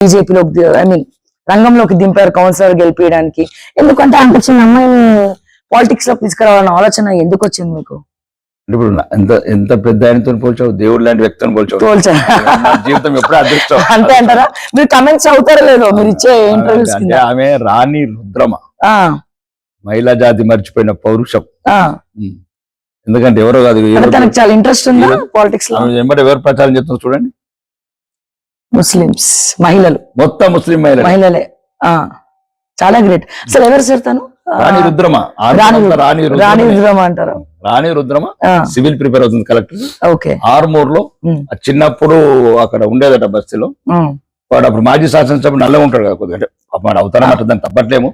బీజేపీలోకి I mean రంగంలోకి దింపారు కౌన్సిలర్ గెలిపించడానికి. ఎందుకంటే అంత చిన్న అమ్మాయిని పాలిటిక్స్ లో తీసుకురావాలన్న ఆలోచన ఎందుకు వచ్చింది మీకు? ఇప్పుడు ఎంత పెద్ద ఆయనతో పోల్చావు, దేవుడు లాంటి వ్యక్తిని పోల్చావు. జీవితం ఎప్పుడు అదృష్టం అంతే అంటారా? మీరు కమెంట్స్ అవుతారో లేదో మీరు ఇచ్చే ఇంటర్వ్యూస్. అంటే ఆమె రాణి రుద్రమ, మహిళా జాతి మర్చిపోయిన పౌరుషం. ఎందుకంటే ఎవరో కాదు, తనకు చాలా ఇంట్రెస్ట్ ఉందా పాలిటిక్స్ లో? ఎవరు ప్రచారం చేస్తున్నారు చూడండి, ముస్లిమ్స్ మహిళలు, మొత్తం ముస్లిం మహిళలే. చాలా గ్రేట్. అసలు ఎవరు సార్ తను? రాణి రుద్రమ. రాణి రుద్రమ అంటారు. రాణి రుద్రమ సివిల్ ప్రిపేర్ అవుతుంది కలెక్టర్. ఓకే. ఆర్మూర్ లో చిన్నప్పుడు అక్కడ ఉండేదట బస్తీలో. వాడు అప్పుడు మాజీ శాసనసభ్యుడు నల్లగా ఉంటాడు కదా కొద్దిగా, వాడు అవతారం అంటే దాన్ని తప్పట్లేము.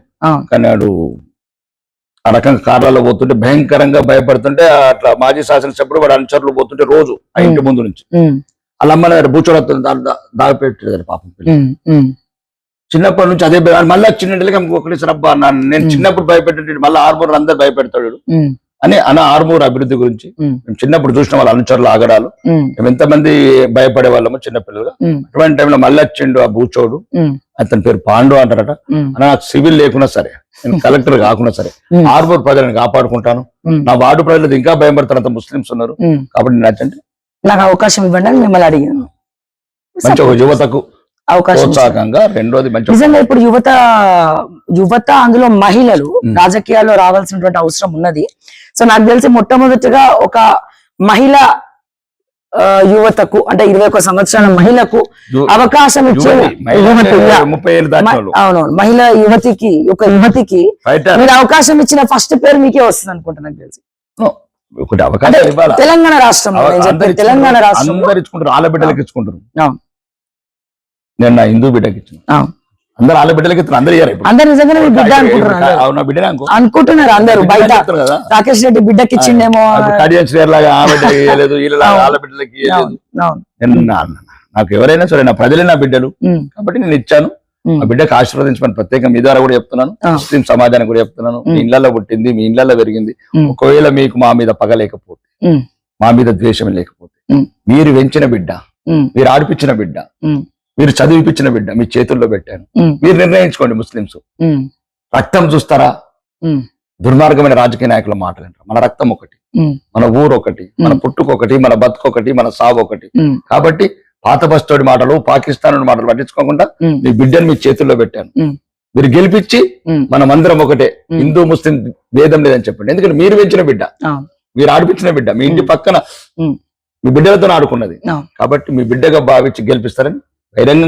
కానీ వాడు ఆ రకంగా కార్లలో పోతుంటే భయంకరంగా భయపడుతుంటే అట్లా మాజీ శాసనసభ్యుడు వాడు అనుచరులు పోతుంటే రోజు ఆ ఇంటి ముందు నుంచి వాళ్ళ అమ్మని బూచోడ దాగిపెట్టాడు పాపం. చిన్నప్పటి నుంచి అదే మళ్ళీ చిన్నటిగా ఒకటేసారి అబ్బా నేను చిన్నప్పుడు భయపెట్టే మళ్ళీ ఆర్మూర్ అందరు భయపెడతాడు అని ఆర్మూర్ అభివృద్ధి గురించి మేము చిన్నప్పుడు చూసిన వాళ్ళ అనుచరులు ఆగడాలు, మేము ఎంతమంది భయపడే వాళ్ళము చిన్నపిల్లలుగా. అటువంటి టైంలో మళ్ళీ వచ్చిండు ఆ బూచోడు, అతని పేరు పాండు అంటారట. నాకు సివిల్ లేకున్నా సరే, నేను కలెక్టర్ కాకున్నా సరే ఆర్మూర్ ప్రజలను కాపాడుకుంటాను. నా వార్డు ప్రజలు ఇంకా భయపడతారు, అంత ముస్లింస్ ఉన్నారు. కాబట్టి నచ్చండి, నాకు అవకాశం ఇవ్వండి అని మిమ్మల్ని అడిగాను. మంచి యువతకు ప్రోత్సాహకంగా. రెండోది నిజంగా ఇప్పుడు యువత అందులో మహిళలు రాజకీయాల్లో రావాల్సినటువంటి అవసరం ఉన్నది. సో నాకు తెలిసి మొట్టమొదటిగా ఒక మహిళ యువతకు అంటే 21 సంవత్సరాల మహిళకు అవకాశం ఇచ్చే అవును మహిళ యువతికి మీరు అవకాశం ఇచ్చిన ఫస్ట్ పేరు మీకే వస్తుంది అనుకుంటా నాకు తెలిసి. తెలంగాణ రాష్ట్రంలో తెలంగాణ రాష్ట్రం ఆడబిడ్డలకి ఇచ్చుకుంటారు. నేను నా హిందూ బిడ్డకి ఇచ్చిన, అందరు వాళ్ళ బిడ్డలకి అందరు నిజంగానే బిడ్డ అనుకుంటున్నారు అందరు బయట. రాకేష్ రెడ్డి బిడ్డకి ఇచ్చిండేమో, నాకు ఎవరైనా సరే నా ప్రజలే నా బిడ్డలు కాబట్టి నేను ఇచ్చాను. ఆ బిడ్డకు ఆశీర్వదించమని ప్రత్యేకంగా మీ ద్వారా కూడా చెప్తున్నాను, ముస్లిం సమాజానికి కూడా చెప్తున్నాను. మీ ఇళ్లలో పుట్టింది, మీ ఇళ్లలో పెరిగింది. ఒకవేళ మీకు మా మీద పగ లేకపోతే, మా మీద ద్వేషం లేకపోతే, మీరు పెంచిన బిడ్డ, మీరు ఆడిపించిన బిడ్డ, మీరు చదివిపించిన బిడ్డ మీ చేతుల్లో పెట్టాను. మీరు నిర్ణయించుకోండి. ముస్లింస్ రక్తం చూస్తారా? దుర్మార్గమైన రాజకీయ నాయకుల మాటలు. మన రక్తం ఒకటి, మన ఊరు ఒకటి, మన పుట్టుకొకటి, మన బతుకొకటి, మన సాగు ఒకటి. కాబట్టి పాత బస్తోడి మాటలు, పాకిస్తాన్ మాటలు పట్టించుకోకుండా మీ బిడ్డను మీ చేతుల్లో పెట్టాను. మీరు గెలిపించి మనమందరం ఒకటే, హిందూ ముస్లిం భేదం లేదని చెప్పండి. ఎందుకంటే మీరు పెంచిన బిడ్డ, మీరు ఆడిపించిన బిడ్డ, మీ ఇంటి పక్కన మీ బిడ్డలతో ఆడుకున్నది. కాబట్టి మీ బిడ్డగా భావించి గెలిపిస్తారని బహిరంగ